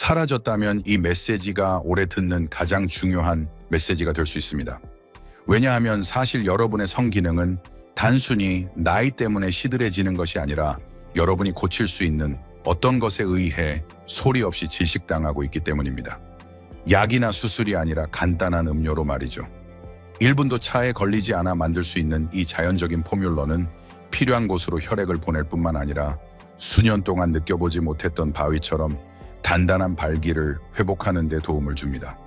사라졌다면 이 메시지가 오래 듣는 가장 중요한 메시지가 될 수 있습니다. 왜냐하면 사실 여러분의 성기능은 단순히 나이 때문에 시들해지는 것이 아니라 여러분이 고칠 수 있는 어떤 것에 의해 소리 없이 질식당하고 있기 때문입니다. 약이나 수술이 아니라 간단한 음료로 말이죠. 1분도 차에 걸리지 않아 만들 수 있는 이 자연적인 포뮬러는 필요한 곳으로 혈액을 보낼 뿐만 아니라 수년 동안 느껴보지 못했던 바위처럼 단단한 발기를 회복하는 데 도움을 줍니다.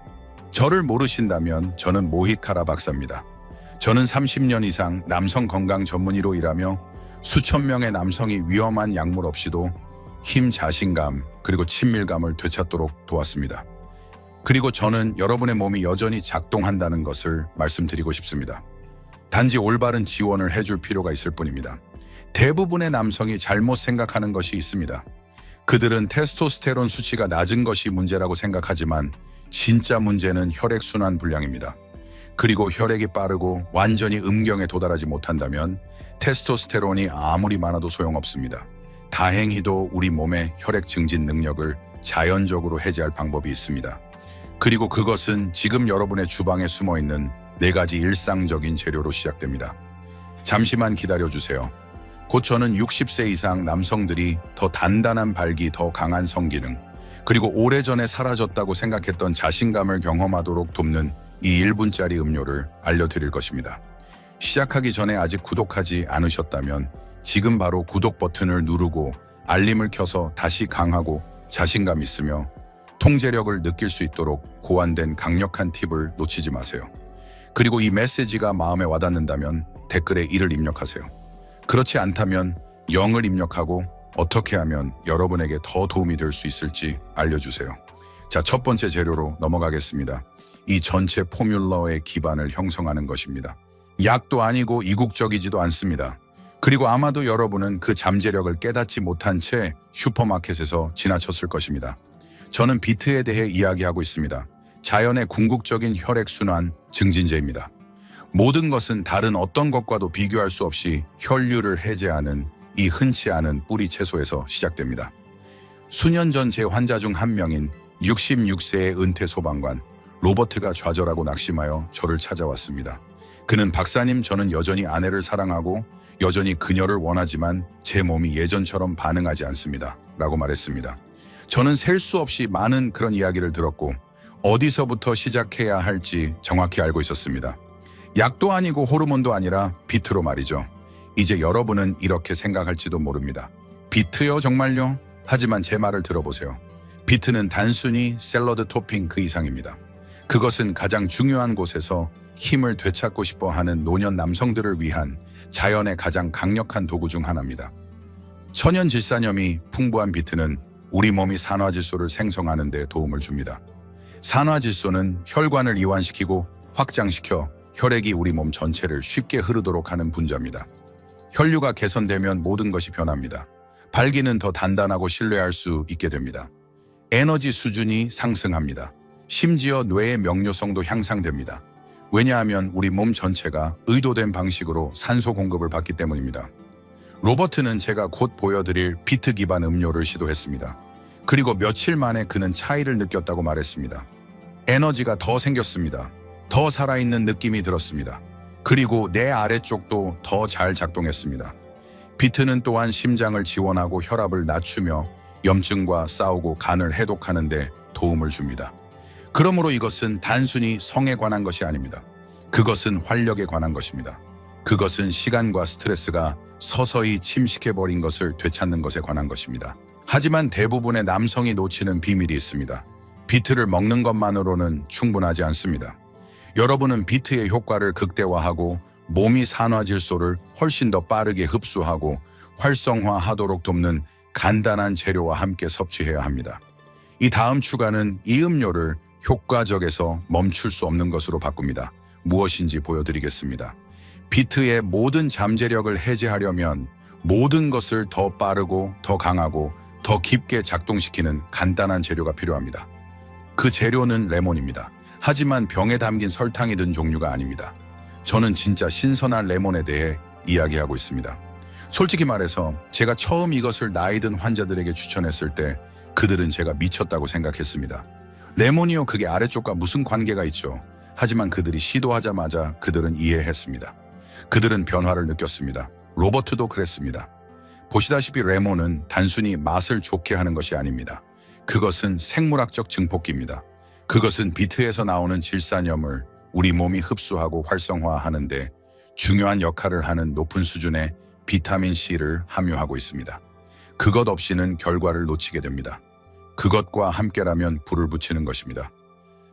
저를 모르신다면 저는 모히카라 박사입니다. 저는 30년 이상 남성 건강 전문의로 일하며 수천 명의 남성이 위험한 약물 없이도 힘, 자신감, 그리고 친밀감을 되찾도록 도왔습니다. 그리고 저는 여러분의 몸이 여전히 작동한다는 것을 말씀드리고 싶습니다. 단지 올바른 지원을 해줄 필요가 있을 뿐입니다. 대부분의 남성이 잘못 생각하는 것이 있습니다. 그들은 테스토스테론 수치가 낮은 것이 문제라고 생각하지만 진짜 문제는 혈액순환 불량입니다. 그리고 혈액이 빠르고 완전히 음경에 도달하지 못한다면 테스토스테론이 아무리 많아도 소용없습니다. 다행히도 우리 몸의 혈액 증진 능력을 자연적으로 해제할 방법이 있습니다. 그리고 그것은 지금 여러분의 주방에 숨어있는 4가지 일상적인 재료로 시작됩니다. 잠시만 기다려주세요. 곧 저는 60세 이상 남성들이 더 단단한 발기, 더 강한 성기능, 그리고 오래전에 사라졌다고 생각했던 자신감을 경험하도록 돕는 이 1분짜리 음료를 알려드릴 것입니다. 시작하기 전에 아직 구독하지 않으셨다면 지금 바로 구독 버튼을 누르고 알림을 켜서 다시 강하고 자신감 있으며 통제력을 느낄 수 있도록 고안된 강력한 팁을 놓치지 마세요. 그리고 이 메시지가 마음에 와닿는다면 댓글에 1을 입력하세요. 그렇지 않다면 0을 입력하고 어떻게 하면 여러분에게 더 도움이 될 수 있을지 알려주세요. 자, 첫 번째 재료로 넘어가겠습니다. 이 전체 포뮬러의 기반을 형성하는 것입니다. 약도 아니고 이국적이지도 않습니다. 그리고 아마도 여러분은 그 잠재력을 깨닫지 못한 채 슈퍼마켓에서 지나쳤을 것입니다. 저는 비트에 대해 이야기하고 있습니다. 자연의 궁극적인 혈액순환 증진제입니다. 모든 것은 다른 어떤 것과도 비교할 수 없이 혈류를 해제하는 이 흔치 않은 뿌리 채소에서 시작됩니다. 수년 전 제 환자 중 한 명인 66세의 은퇴 소방관 로버트가 좌절하고 낙심하여 저를 찾아왔습니다. 그는 박사님, 저는 여전히 아내를 사랑하고 여전히 그녀를 원하지만 제 몸이 예전처럼 반응하지 않습니다. 라고 말했습니다. 저는 셀 수 없이 많은 그런 이야기를 들었고 어디서부터 시작해야 할지 정확히 알고 있었습니다. 약도 아니고 호르몬도 아니라 비트로 말이죠. 이제 여러분은 이렇게 생각할지도 모릅니다. 비트요, 정말요? 하지만 제 말을 들어보세요. 비트는 단순히 샐러드 토핑 그 이상입니다. 그것은 가장 중요한 곳에서 힘을 되찾고 싶어 하는 노년 남성들을 위한 자연의 가장 강력한 도구 중 하나입니다. 천연 질산염이 풍부한 비트는 우리 몸이 산화질소를 생성하는 데 도움을 줍니다. 산화질소는 혈관을 이완시키고 확장시켜 혈액이 우리 몸 전체를 쉽게 흐르도록 하는 분자입니다. 혈류가 개선되면 모든 것이 변합니다. 발기는 더 단단하고 신뢰할 수 있게 됩니다. 에너지 수준이 상승합니다. 심지어 뇌의 명료성도 향상됩니다. 왜냐하면 우리 몸 전체가 의도된 방식으로 산소 공급을 받기 때문입니다. 로버트는 제가 곧 보여드릴 비트 기반 음료를 시도했습니다. 그리고 며칠 만에 그는 차이를 느꼈다고 말했습니다. 에너지가 더 생겼습니다. 더 살아있는 느낌이 들었습니다. 그리고 내 아래쪽도 더 잘 작동했습니다. 비트는 또한 심장을 지원하고 혈압을 낮추며 염증과 싸우고 간을 해독하는 데 도움을 줍니다. 그러므로 이것은 단순히 성에 관한 것이 아닙니다. 그것은 활력에 관한 것입니다. 그것은 시간과 스트레스가 서서히 침식해버린 것을 되찾는 것에 관한 것입니다. 하지만 대부분의 남성이 놓치는 비밀이 있습니다. 비트를 먹는 것만으로는 충분하지 않습니다. 여러분은 비트의 효과를 극대화하고 몸이 산화질소를 훨씬 더 빠르게 흡수하고 활성화하도록 돕는 간단한 재료와 함께 섭취해야 합니다. 이 다음 추가는 이 음료를 효과적에서 멈출 수 없는 것으로 바꿉니다. 무엇인지 보여드리겠습니다. 비트의 모든 잠재력을 해제하려면 모든 것을 더 빠르고 더 강하고 더 깊게 작동시키는 간단한 재료가 필요합니다. 그 재료는 레몬입니다. 하지만 병에 담긴 설탕이 든 종류가 아닙니다. 저는 진짜 신선한 레몬에 대해 이야기하고 있습니다. 솔직히 말해서 제가 처음 이것을 나이 든 환자들에게 추천했을 때 그들은 제가 미쳤다고 생각했습니다. 레몬이요, 그게 아래쪽과 무슨 관계가 있죠. 하지만 그들이 시도하자마자 그들은 이해했습니다. 그들은 변화를 느꼈습니다. 로버트도 그랬습니다. 보시다시피 레몬은 단순히 맛을 좋게 하는 것이 아닙니다. 그것은 생물학적 증폭기입니다. 그것은 비트에서 나오는 질산염을 우리 몸이 흡수하고 활성화하는데 중요한 역할을 하는 높은 수준의 비타민 C를 함유하고 있습니다. 그것 없이는 결과를 놓치게 됩니다. 그것과 함께라면 불을 붙이는 것입니다.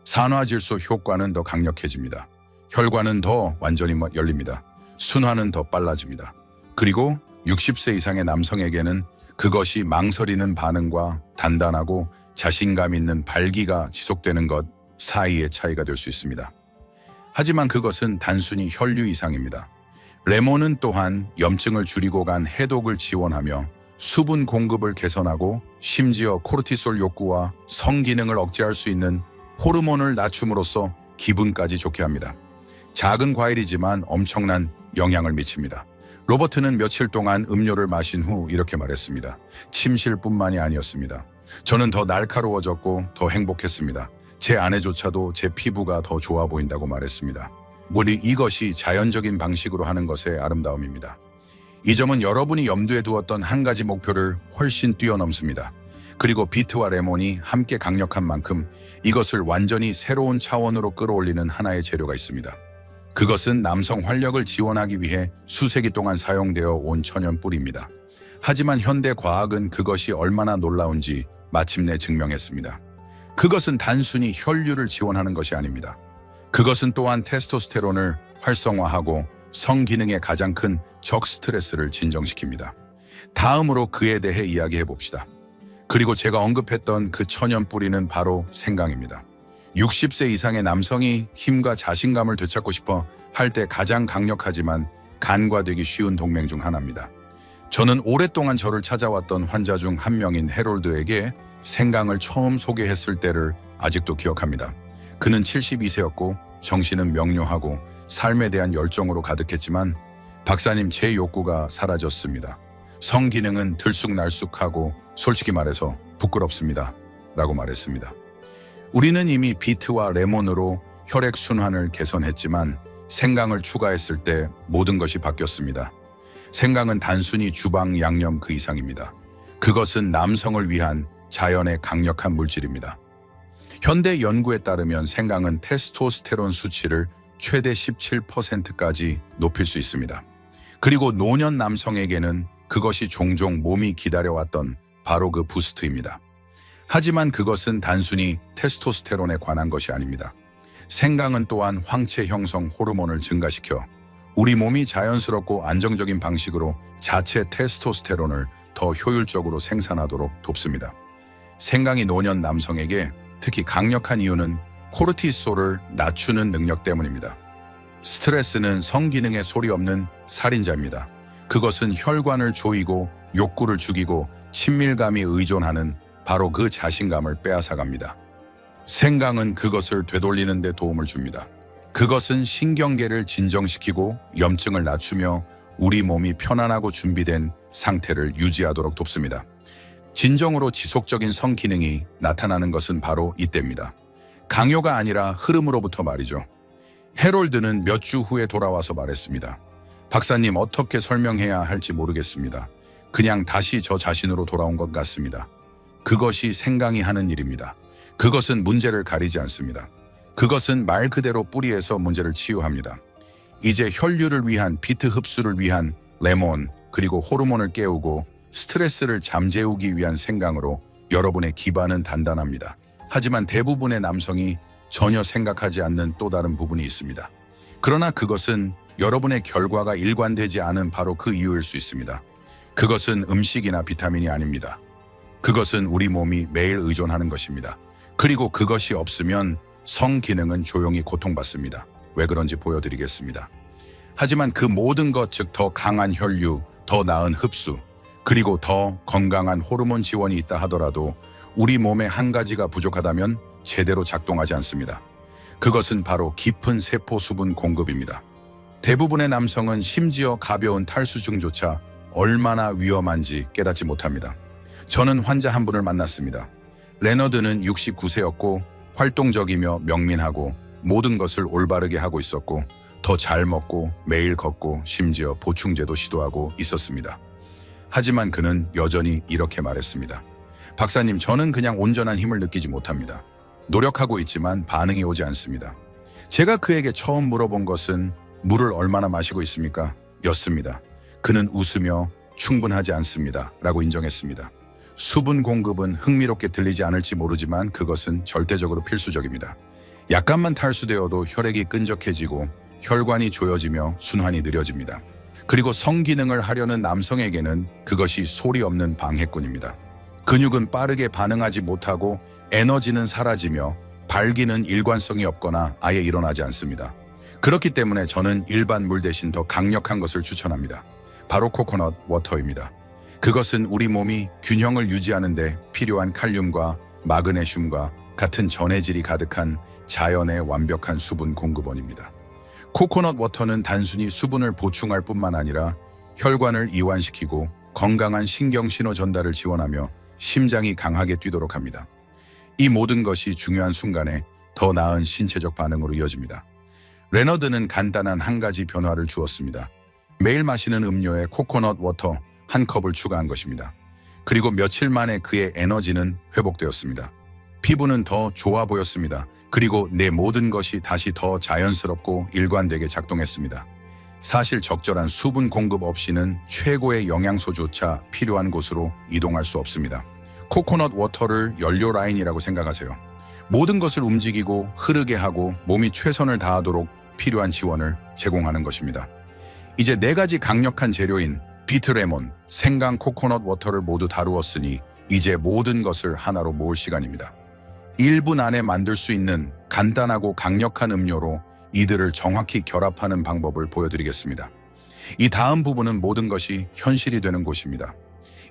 산화질소 효과는 더 강력해집니다. 혈관은 더 완전히 열립니다. 순환은 더 빨라집니다. 그리고 60세 이상의 남성에게는 그것이 망설이는 반응과 단단하고 자신감 있는 발기가 지속되는 것 사이의 차이가 될 수 있습니다. 하지만 그것은 단순히 혈류 이상입니다. 레몬은 또한 염증을 줄이고 간 해독을 지원하며 수분 공급을 개선하고 심지어 코르티솔 욕구와 성기능을 억제할 수 있는 호르몬을 낮춤으로써 기분까지 좋게 합니다. 작은 과일이지만 엄청난 영향을 미칩니다. 로버트는 며칠 동안 음료를 마신 후 이렇게 말했습니다. 침실뿐만이 아니었습니다. 저는 더 날카로워졌고 더 행복했습니다. 제 아내조차도 제 피부가 더 좋아 보인다고 말했습니다. 이것이 자연적인 방식으로 하는 것의 아름다움입니다. 이 점은 여러분이 염두에 두었던 한 가지 목표를 훨씬 뛰어넘습니다. 그리고 비트와 레몬이 함께 강력한 만큼 이것을 완전히 새로운 차원으로 끌어올리는 하나의 재료가 있습니다. 그것은 남성 활력을 지원하기 위해 수세기 동안 사용되어 온 천연 뿌리입니다. 하지만 현대 과학은 그것이 얼마나 놀라운지 마침내 증명했습니다. 그것은 단순히 혈류를 지원하는 것이 아닙니다. 그것은 또한 테스토스테론을 활성화하고 성기능의 가장 큰 적 스트레스를 진정시킵니다. 다음으로 그에 대해 이야기해 봅시다. 그리고 제가 언급했던 그 천연 뿌리는 바로 생강입니다. 60세 이상의 남성이 힘과 자신감을 되찾고 싶어 할 때 가장 강력하지만 간과되기 쉬운 동맹 중 하나입니다. 저는 오랫동안 저를 찾아왔던 환자 중 한 명인 해롤드에게 생강을 처음 소개했을 때를 아직도 기억합니다. 그는 72세였고 정신은 명료하고 삶에 대한 열정으로 가득했지만 박사님, 제 욕구가 사라졌습니다. 성기능은 들쑥날쑥하고 솔직히 말해서 부끄럽습니다. 라고 말했습니다. 우리는 이미 비트와 레몬으로 혈액순환을 개선했지만 생강을 추가했을 때 모든 것이 바뀌었습니다. 생강은 단순히 주방 양념 그 이상입니다. 그것은 남성을 위한 자연의 강력한 물질입니다. 현대 연구에 따르면 생강은 테스토스테론 수치를 최대 17%까지 높일 수 있습니다. 그리고 노년 남성에게는 그것이 종종 몸이 기다려왔던 바로 그 부스트입니다. 하지만 그것은 단순히 테스토스테론에 관한 것이 아닙니다. 생강은 또한 황체 형성 호르몬을 증가시켜 우리 몸이 자연스럽고 안정적인 방식으로 자체 테스토스테론을 더 효율적으로 생산하도록 돕습니다. 생강이 노년 남성에게 특히 강력한 이유는 코르티솔을 낮추는 능력 때문입니다. 스트레스는 성기능에 소리 없는 살인자입니다. 그것은 혈관을 조이고 욕구를 죽이고 친밀감이 의존하는 바로 그 자신감을 빼앗아갑니다. 생강은 그것을 되돌리는 데 도움을 줍니다. 그것은 신경계를 진정시키고 염증을 낮추며 우리 몸이 편안하고 준비된 상태를 유지하도록 돕습니다. 진정으로 지속적인 성기능이 나타나는 것은 바로 이때입니다. 강요가 아니라 흐름으로부터 말이죠. 해롤드는 몇 주 후에 돌아와서 말했습니다. 박사님, 어떻게 설명해야 할지 모르겠습니다. 그냥 다시 저 자신으로 돌아온 것 같습니다. 그것이 생강이 하는 일입니다. 그것은 문제를 가리지 않습니다. 그것은 말 그대로 뿌리에서 문제를 치유합니다. 이제 혈류를 위한 비트 흡수를 위한 레몬, 그리고 호르몬을 깨우고 스트레스를 잠재우기 위한 생강으로 여러분의 기반은 단단합니다. 하지만 대부분의 남성이 전혀 생각하지 않는 또 다른 부분이 있습니다. 그러나 그것은 여러분의 결과가 일관되지 않은 바로 그 이유일 수 있습니다. 그것은 음식이나 비타민이 아닙니다. 그것은 우리 몸이 매일 의존하는 것입니다. 그리고 그것이 없으면 성기능은 조용히 고통받습니다. 왜 그런지 보여드리겠습니다. 하지만 그 모든 것, 즉 더 강한 혈류, 더 나은 흡수, 그리고 더 건강한 호르몬 지원이 있다 하더라도 우리 몸에 한 가지가 부족하다면 제대로 작동하지 않습니다. 그것은 바로 깊은 세포 수분 공급입니다. 대부분의 남성은 심지어 가벼운 탈수증조차 얼마나 위험한지 깨닫지 못합니다. 저는 환자 한 분을 만났습니다. 레너드는 69세였고 활동적이며 명민하고 모든 것을 올바르게 하고 있었고 더 잘 먹고 매일 걷고 심지어 보충제도 시도하고 있었습니다. 하지만 그는 여전히 이렇게 말했습니다. 박사님, 저는 그냥 온전한 힘을 느끼지 못합니다. 노력하고 있지만 반응이 오지 않습니다. 제가 그에게 처음 물어본 것은 물을 얼마나 마시고 있습니까? 였습니다. 그는 웃으며 충분하지 않습니다. 라고 인정했습니다. 수분 공급은 흥미롭게 들리지 않을지 모르지만 그것은 절대적으로 필수적입니다. 약간만 탈수되어도 혈액이 끈적해지고 혈관이 조여지며 순환이 느려집니다. 그리고 성기능을 하려는 남성에게는 그것이 소리 없는 방해꾼입니다. 근육은 빠르게 반응하지 못하고 에너지는 사라지며 발기는 일관성이 없거나 아예 일어나지 않습니다. 그렇기 때문에 저는 일반 물 대신 더 강력한 것을 추천합니다. 바로 코코넛 워터입니다. 그것은 우리 몸이 균형을 유지하는 데 필요한 칼륨과 마그네슘과 같은 전해질이 가득한 자연의 완벽한 수분 공급원입니다. 코코넛 워터는 단순히 수분을 보충할 뿐만 아니라 혈관을 이완시키고 건강한 신경신호 전달을 지원하며 심장이 강하게 뛰도록 합니다. 이 모든 것이 중요한 순간에 더 나은 신체적 반응으로 이어집니다. 레너드는 간단한 한 가지 변화를 주었습니다. 매일 마시는 음료에 코코넛 워터 한 컵을 추가한 것입니다. 그리고 며칠 만에 그의 에너지는 회복되었습니다. 피부는 더 좋아 보였습니다. 그리고 내 모든 것이 다시 더 자연스럽고 일관되게 작동했습니다. 사실 적절한 수분 공급 없이는 최고의 영양소조차 필요한 곳으로 이동할 수 없습니다. 코코넛 워터를 연료 라인이라고 생각하세요. 모든 것을 움직이고 흐르게 하고 몸이 최선을 다하도록 필요한 지원을 제공하는 것입니다. 이제 4가지 강력한 재료인 비트레몬, 생강 코코넛 워터를 모두 다루었으니 이제 모든 것을 하나로 모을 시간입니다. 1분 안에 만들 수 있는 간단하고 강력한 음료로 이들을 정확히 결합하는 방법을 보여드리겠습니다. 이 다음 부분은 모든 것이 현실이 되는 곳입니다.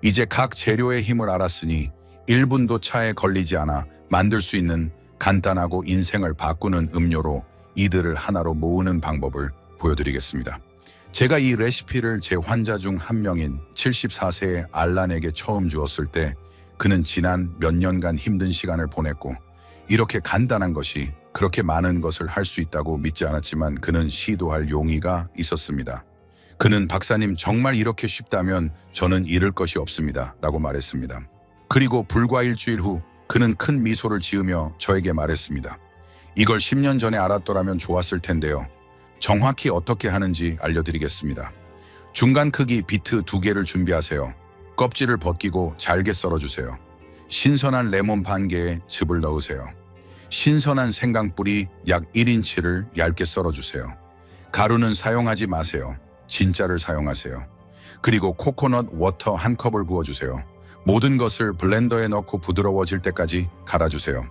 이제 각 재료의 힘을 알았으니 1분도 차에 걸리지 않아 만들 수 있는 간단하고 인생을 바꾸는 음료로 이들을 하나로 모으는 방법을 보여드리겠습니다. 제가 이 레시피를 제 환자 중 한 명인 74세의 알란에게 처음 주었을 때 그는 지난 몇 년간 힘든 시간을 보냈고 이렇게 간단한 것이 그렇게 많은 것을 할 수 있다고 믿지 않았지만 그는 시도할 용의가 있었습니다. 그는 박사님, 정말 이렇게 쉽다면 저는 잃을 것이 없습니다. 라고 말했습니다. 그리고 불과 일주일 후 그는 큰 미소를 지으며 저에게 말했습니다. 이걸 10년 전에 알았더라면 좋았을 텐데요. 정확히 어떻게 하는지 알려드리겠습니다. 중간 크기 비트 2개를 준비하세요. 껍질을 벗기고 잘게 썰어주세요. 신선한 레몬 반 개에 즙을 넣으세요. 신선한 생강뿌리 약 1인치를 얇게 썰어주세요. 가루는 사용하지 마세요. 진짜를 사용하세요. 그리고 코코넛 워터 한 컵을 부어주세요. 모든 것을 블렌더에 넣고 부드러워질 때까지 갈아주세요.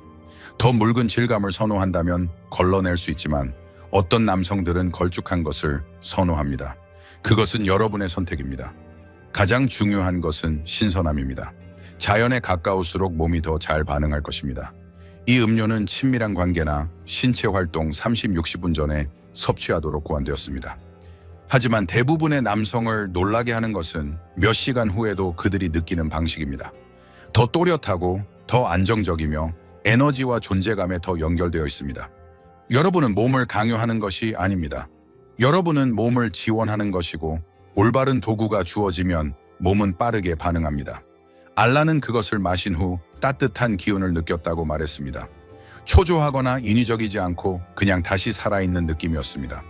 더 묽은 질감을 선호한다면 걸러낼 수 있지만 어떤 남성들은 걸쭉한 것을 선호합니다. 그것은 여러분의 선택입니다. 가장 중요한 것은 신선함입니다. 자연에 가까울수록 몸이 더 잘 반응할 것입니다. 이 음료는 친밀한 관계나 신체 활동 30-60분 전에 섭취하도록 고안되었습니다. 하지만 대부분의 남성을 놀라게 하는 것은 몇 시간 후에도 그들이 느끼는 방식입니다. 더 또렷하고 더 안정적이며 에너지와 존재감에 더 연결되어 있습니다. 여러분은 몸을 강요하는 것이 아닙니다. 여러분은 몸을 지원하는 것이고 올바른 도구가 주어지면 몸은 빠르게 반응합니다. 알란은 그것을 마신 후 따뜻한 기운을 느꼈다고 말했습니다. 초조하거나 인위적이지 않고 그냥 다시 살아있는 느낌이었습니다.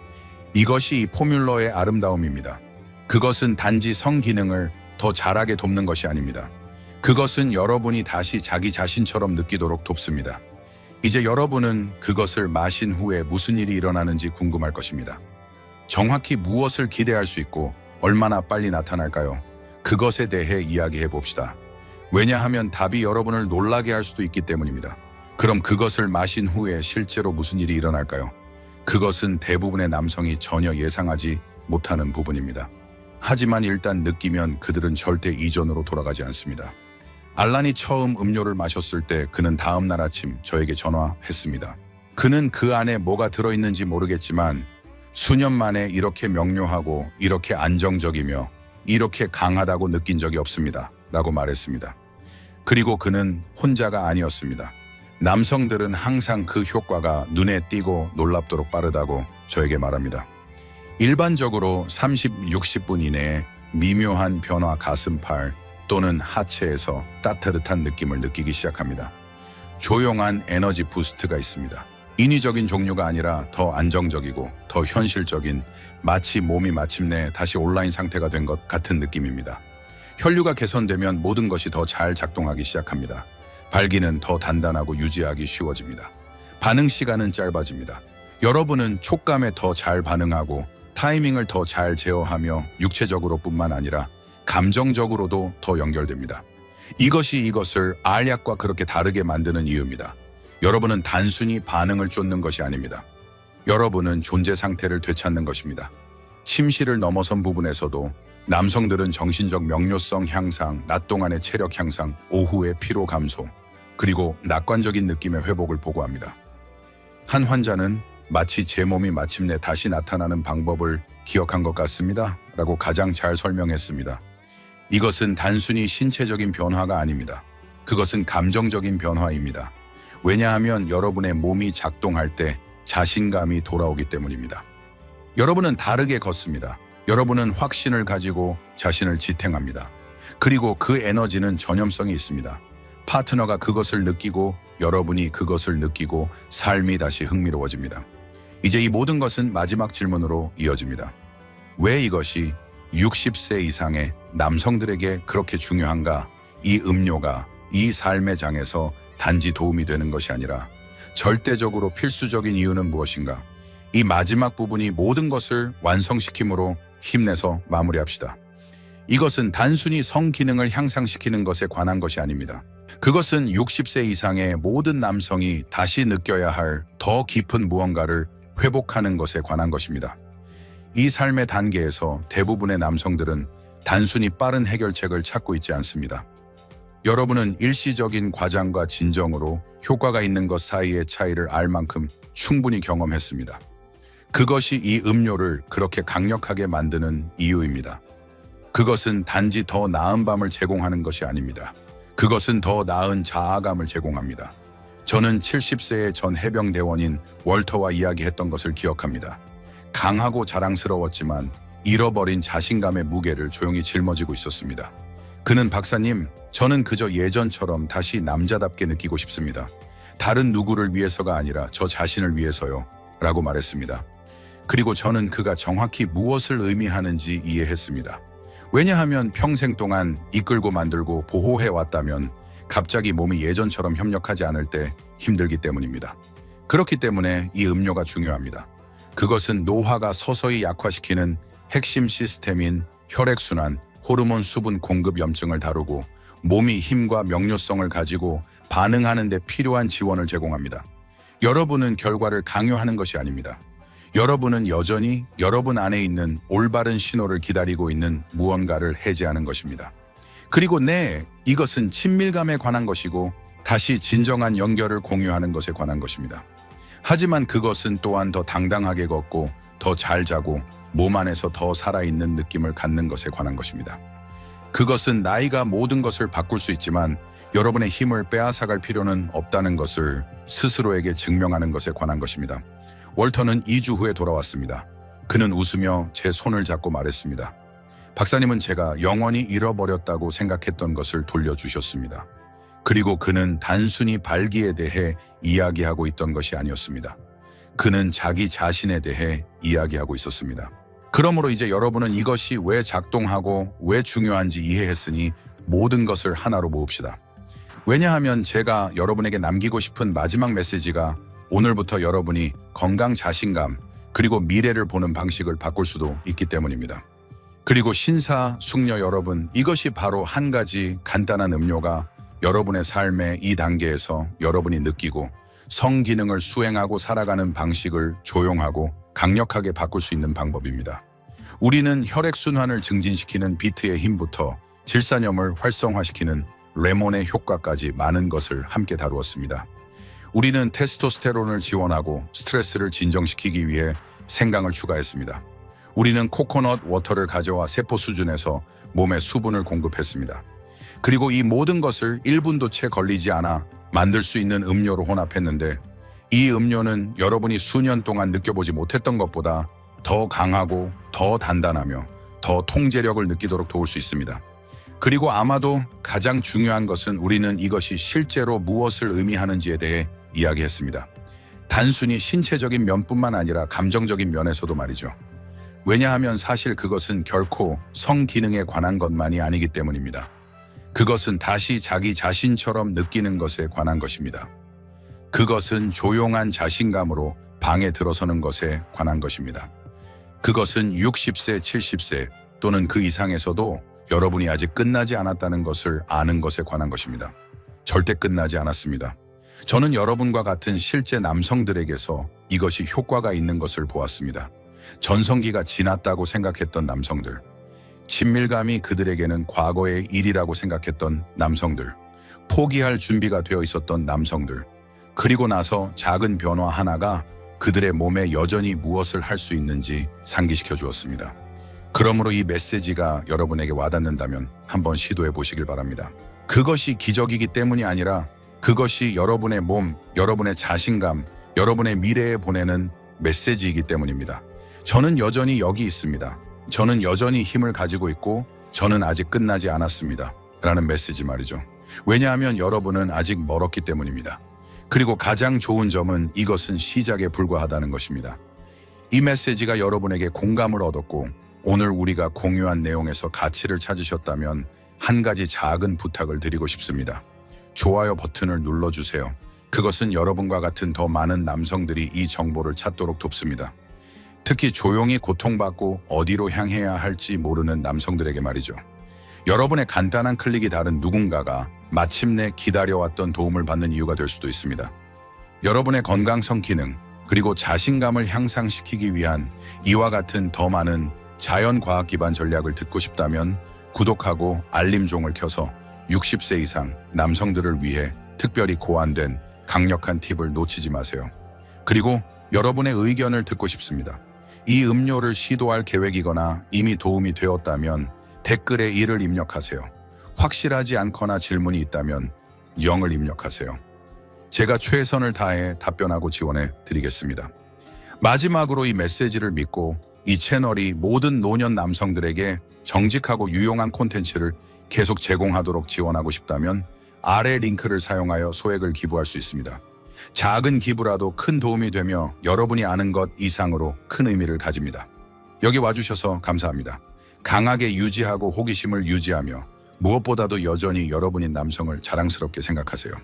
이것이 이 포뮬러의 아름다움입니다. 그것은 단지 성기능을 더 잘하게 돕는 것이 아닙니다. 그것은 여러분이 다시 자기 자신처럼 느끼도록 돕습니다. 이제 여러분은 그것을 마신 후에 무슨 일이 일어나는지 궁금할 것입니다. 정확히 무엇을 기대할 수 있고 얼마나 빨리 나타날까요? 그것에 대해 이야기해 봅시다. 왜냐하면 답이 여러분을 놀라게 할 수도 있기 때문입니다. 그럼 그것을 마신 후에 실제로 무슨 일이 일어날까요? 그것은 대부분의 남성이 전혀 예상하지 못하는 부분입니다. 하지만 일단 느끼면 그들은 절대 이전으로 돌아가지 않습니다. 알란이 처음 음료를 마셨을 때 그는 다음 날 아침 저에게 전화했습니다. 그는 그 안에 뭐가 들어있는지 모르겠지만 수년 만에 이렇게 명료하고 이렇게 안정적이며 이렇게 강하다고 느낀 적이 없습니다. 라고 말했습니다. 그리고 그는 혼자가 아니었습니다. 남성들은 항상 그 효과가 눈에 띄고 놀랍도록 빠르다고 저에게 말합니다. 일반적으로 30-60분 이내에 미묘한 변화 가슴팔 또는 하체에서 따뜻한 느낌을 느끼기 시작합니다. 조용한 에너지 부스트가 있습니다. 인위적인 종류가 아니라 더 안정적이고 더 현실적인, 마치 몸이 마침내 다시 온라인 상태가 된 것 같은 느낌입니다. 혈류가 개선되면 모든 것이 더 잘 작동하기 시작합니다. 발기는 더 단단하고 유지하기 쉬워집니다. 반응 시간은 짧아집니다. 여러분은 촉감에 더 잘 반응하고 타이밍을 더 잘 제어하며 육체적으로뿐만 아니라 감정적으로도 더 연결됩니다. 이것이 이것을 알약과 그렇게 다르게 만드는 이유입니다. 여러분은 단순히 반응을 쫓는 것이 아닙니다. 여러분은 존재 상태를 되찾는 것입니다. 침실을 넘어선 부분에서도 남성들은 정신적 명료성 향상, 낮 동안의 체력 향상, 오후의 피로 감소, 그리고 낙관적인 느낌의 회복을 보고합니다. 한 환자는 마치 제 몸이 마침내 다시 나타나는 방법을 기억한 것 같습니다. 라고 가장 잘 설명했습니다. 이것은 단순히 신체적인 변화가 아닙니다. 그것은 감정적인 변화입니다. 왜냐하면 여러분의 몸이 작동할 때 자신감이 돌아오기 때문입니다. 여러분은 다르게 걷습니다. 여러분은 확신을 가지고 자신을 지탱합니다. 그리고 그 에너지는 전염성이 있습니다. 파트너가 그것을 느끼고 여러분이 그것을 느끼고 삶이 다시 흥미로워집니다. 이제 이 모든 것은 마지막 질문으로 이어집니다. 왜 이것이 60세 이상의 남성들에게 그렇게 중요한가? 이 음료가 이 삶의 장에서 단지 도움이 되는 것이 아니라 절대적으로 필수적인 이유는 무엇인가? 이 마지막 부분이 모든 것을 완성시킴으로 힘내서 마무리합시다. 이것은 단순히 성기능을 향상시키는 것에 관한 것이 아닙니다. 그것은 60세 이상의 모든 남성이 다시 느껴야 할 더 깊은 무언가를 회복하는 것에 관한 것입니다. 이 삶의 단계에서 대부분의 남성들은 단순히 빠른 해결책을 찾고 있지 않습니다. 여러분은 일시적인 과장과 진정으로 효과가 있는 것 사이의 차이를 알 만큼 충분히 경험했습니다. 그것이 이 음료를 그렇게 강력하게 만드는 이유입니다. 그것은 단지 더 나은 밤을 제공하는 것이 아닙니다. 그것은 더 나은 자아감을 제공합니다. 저는 70세의 전 해병대원인 월터와 이야기했던 것을 기억합니다. 강하고 자랑스러웠지만 잃어버린 자신감의 무게를 조용히 짊어지고 있었습니다. 그는 박사님, 저는 그저 예전처럼 다시 남자답게 느끼고 싶습니다. 다른 누구를 위해서가 아니라 저 자신을 위해서요. 라고 말했습니다. 그리고 저는 그가 정확히 무엇을 의미하는지 이해했습니다. 왜냐하면 평생 동안 이끌고 만들고 보호해왔다면 갑자기 몸이 예전처럼 협력하지 않을 때 힘들기 때문입니다. 그렇기 때문에 이 음료가 중요합니다. 그것은 노화가 서서히 약화시키는 핵심 시스템인 혈액순환, 호르몬 수분 공급 염증을 다루고 몸이 힘과 명료성을 가지고 반응하는 데 필요한 지원을 제공합니다. 여러분은 결과를 강요하는 것이 아닙니다. 여러분은 여전히 여러분 안에 있는 올바른 신호를 기다리고 있는 무언가를 해제하는 것입니다. 그리고 이것은 친밀감에 관한 것이고 다시 진정한 연결을 공유하는 것에 관한 것입니다. 하지만 그것은 또한 더 당당하게 걷고 더 잘 자고 몸 안에서 더 살아있는 느낌을 갖는 것에 관한 것입니다. 그것은 나이가 모든 것을 바꿀 수 있지만 여러분의 힘을 빼앗아갈 필요는 없다는 것을 스스로에게 증명하는 것에 관한 것입니다. 월터는 2주 후에 돌아왔습니다. 그는 웃으며 제 손을 잡고 말했습니다. 박사님은 제가 영원히 잃어버렸다고 생각했던 것을 돌려주셨습니다. 그리고 그는 단순히 발기에 대해 이야기하고 있던 것이 아니었습니다. 그는 자기 자신에 대해 이야기하고 있었습니다. 그러므로 이제 여러분은 이것이 왜 작동하고 왜 중요한지 이해했으니 모든 것을 하나로 모읍시다. 왜냐하면 제가 여러분에게 남기고 싶은 마지막 메시지가 오늘부터 여러분이 건강 자신감 그리고 미래를 보는 방식을 바꿀 수도 있기 때문입니다. 그리고 신사숙녀 여러분, 이것이 바로 한 가지 간단한 음료가 여러분의 삶의 이 단계에서 여러분이 느끼고 성기능을 수행하고 살아가는 방식을 조용하고 강력하게 바꿀 수 있는 방법입니다. 우리는 혈액순환을 증진시키는 비트의 힘부터 질산염을 활성화시키는 레몬의 효과까지 많은 것을 함께 다루었습니다. 우리는 테스토스테론을 지원하고 스트레스를 진정시키기 위해 생강을 추가했습니다. 우리는 코코넛 워터를 가져와 세포 수준에서 몸에 수분을 공급했습니다. 그리고 이 모든 것을 1분도 채 걸리지 않아 만들 수 있는 음료로 혼합했는데 이 음료는 여러분이 수년 동안 느껴보지 못했던 것보다 더 강하고 더 단단하며 더 통제력을 느끼도록 도울 수 있습니다. 그리고 아마도 가장 중요한 것은 우리는 이것이 실제로 무엇을 의미하는지에 대해 이야기했습니다. 단순히 신체적인 면뿐만 아니라 감정적인 면에서도 말이죠. 왜냐하면 사실 그것은 결코 성기능에 관한 것만이 아니기 때문입니다. 그것은 다시 자기 자신처럼 느끼는 것에 관한 것입니다. 그것은 조용한 자신감으로 방에 들어서는 것에 관한 것입니다. 그것은 60세, 70세 또는 그 이상에서도 여러분이 아직 끝나지 않았다는 것을 아는 것에 관한 것입니다. 절대 끝나지 않았습니다. 저는 여러분과 같은 실제 남성들에게서 이것이 효과가 있는 것을 보았습니다. 전성기가 지났다고 생각했던 남성들, 친밀감이 그들에게는 과거의 일이라고 생각했던 남성들, 포기할 준비가 되어 있었던 남성들, 그리고 나서 작은 변화 하나가 그들의 몸에 여전히 무엇을 할 수 있는지 상기시켜 주었습니다. 그러므로 이 메시지가 여러분에게 와닿는다면 한번 시도해 보시길 바랍니다. 그것이 기적이기 때문이 아니라 그것이 여러분의 몸, 여러분의 자신감, 여러분의 미래에 보내는 메시지이기 때문입니다. 저는 여전히 여기 있습니다. 저는 여전히 힘을 가지고 있고 저는 아직 끝나지 않았습니다. 라는 메시지 말이죠. 왜냐하면 여러분은 아직 멀었기 때문입니다. 그리고 가장 좋은 점은 이것은 시작에 불과하다는 것입니다. 이 메시지가 여러분에게 공감을 얻었고 오늘 우리가 공유한 내용에서 가치를 찾으셨다면 한 가지 작은 부탁을 드리고 싶습니다. 좋아요 버튼을 눌러주세요. 그것은 여러분과 같은 더 많은 남성들이 이 정보를 찾도록 돕습니다. 특히 조용히 고통받고 어디로 향해야 할지 모르는 남성들에게 말이죠. 여러분의 간단한 클릭이 다른 누군가가 마침내 기다려왔던 도움을 받는 이유가 될 수도 있습니다. 여러분의 건강성 기능, 그리고 자신감을 향상시키기 위한 이와 같은 더 많은 자연과학 기반 전략을 듣고 싶다면 구독하고 알림종을 켜서 60세 이상 남성들을 위해 특별히 고안된 강력한 팁을 놓치지 마세요. 그리고 여러분의 의견을 듣고 싶습니다. 이 음료를 시도할 계획이거나 이미 도움이 되었다면 댓글에 1을 입력하세요. 확실하지 않거나 질문이 있다면 0을 입력하세요. 제가 최선을 다해 답변하고 지원해 드리겠습니다. 마지막으로 이 메시지를 믿고 이 채널이 모든 노년 남성들에게 정직하고 유용한 콘텐츠를 계속 제공하도록 지원하고 싶다면 아래 링크를 사용하여 소액을 기부할 수 있습니다. 작은 기부라도 큰 도움이 되며 여러분이 아는 것 이상으로 큰 의미를 가집니다. 여기 와주셔서 감사합니다. 강하게 유지하고 호기심을 유지하며 무엇보다도 여전히 여러분인 남성을 자랑스럽게 생각하세요.